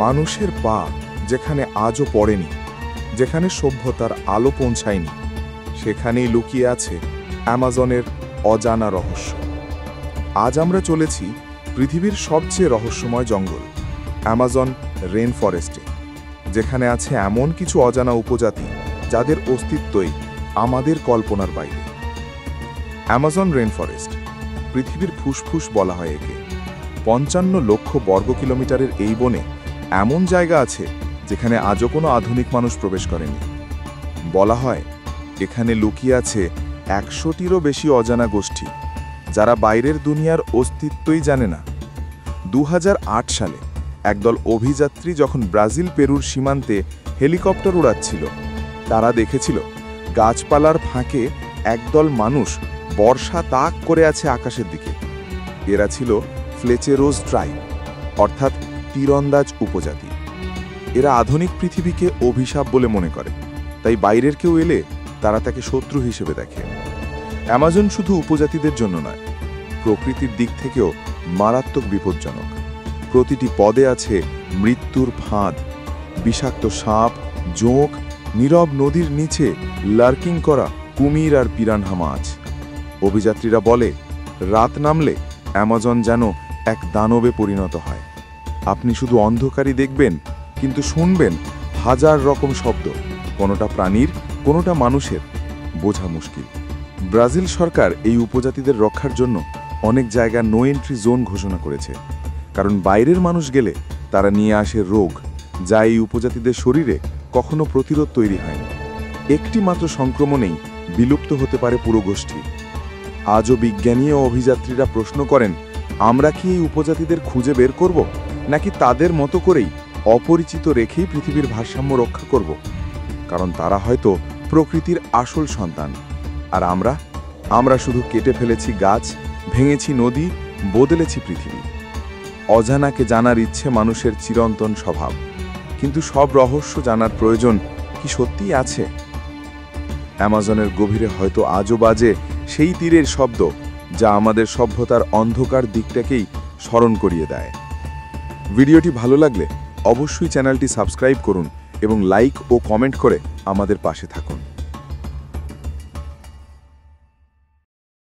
মানুষের পা যেখানে আজও পড়েনি, যেখানে সভ্যতার আলো পৌঁছায়নি, সেখানেই লুকিয়ে আছে অ্যামাজনের অজানা রহস্য। আজ আমরা চলেছি পৃথিবীর সবচেয়ে রহস্যময় জঙ্গল অ্যামাজন রেন ফরেস্টে, যেখানে আছে এমন কিছু অজানা উপজাতি যাদের অস্তিত্বই আমাদের কল্পনার বাইরে। অ্যামাজন রেন ফরেস্ট পৃথিবীর ফুসফুস বলা হয় একে। ৫৫ লক্ষ বর্গ কিলোমিটারের এই বনে এমন জায়গা আছে যেখানে আজও কোনো আধুনিক মানুষ প্রবেশ করেনি। বলা হয় এখানে লুকিয়ে আছে ১০০টিরও বেশি অজানা গোষ্ঠী, যারা বাইরের দুনিয়ার অস্তিত্বই জানে না। ২০০৮ সালে একদল অভিযাত্রী যখন ব্রাজিল পেরুর সীমান্তে হেলিকপ্টার উড়াচ্ছিল, তারা দেখেছিল গাছপালার ফাঁকে একদল মানুষ বর্ষা তাক করে আছে আকাশের দিকে। এরা ছিল ফ্লেচেরোজ ট্রাইব, অর্থাৎ তীরন্দাজ উপজাতি। এরা আধুনিক পৃথিবীকে অভিশাপ বলে মনে করে, তাই বাইরের কেউ এলে তারা তাকে শত্রু হিসেবে দেখে। অ্যামাজন শুধু উপজাতিদের জন্য নয়, প্রকৃতির দিক থেকেও মারাত্মক বিপজ্জনক। প্রতিটি পদে আছে মৃত্যুর ফাঁদ, বিষাক্ত সাপ, জোঁক, নীরব নদীর নিচে লার্কিং করা কুমির আর পিরানহা মাছ। অভিযাত্রীরা বলে রাত নামলে অ্যামাজন যেন এক দানবে পরিণত হয়। আপনি শুধু অন্ধকারই দেখবেন, কিন্তু শুনবেন হাজার রকম শব্দ, কোনোটা প্রাণীর, কোনোটা মানুষের, বোঝা মুশকিল। ব্রাজিল সরকার এই উপজাতিদের রক্ষার জন্য অনেক জায়গায় নো এন্ট্রি জোন ঘোষণা করেছে, কারণ বাইরের মানুষ গেলে তারা নিয়ে আসে রোগ, যা এই উপজাতিদের শরীরে কখনো প্রতিরোধ তৈরি হয়নি। একটি মাত্র সংক্রমণেই বিলুপ্ত হতে পারে পুরো গোষ্ঠী। আজও বিজ্ঞানী ও অভিযাত্রীরা প্রশ্ন করেন, আমরা কি এই উপজাতিদের খুঁজে বের করব, নাকি তাদের মতো করেই অপরিচিত রেখেই পৃথিবীর ভারসাম্য রক্ষা করব? কারণ তারা হয়তো প্রকৃতির আসল সন্তান, আর আমরা শুধু কেটে ফেলেছি গাছ, ভেঙেছি নদী, বদলেছি পৃথিবী। অজানাকে জানার ইচ্ছে মানুষের চিরন্তন স্বভাব, কিন্তু সব রহস্য জানার প্রয়োজন কি সত্যিই আছে? অ্যামাজনের গভীরে হয়তো আজও বাজে সেই তীরের শব্দ, যা আমাদের সভ্যতার অন্ধকার দিকটাকেই স্মরণ করিয়ে দেয়। ভিডিওটি ভালো লাগলে অবশ্যই চ্যানেলটি সাবস্ক্রাইব করুন এবং লাইক ও কমেন্ট করে আমাদের পাশে থাকুন।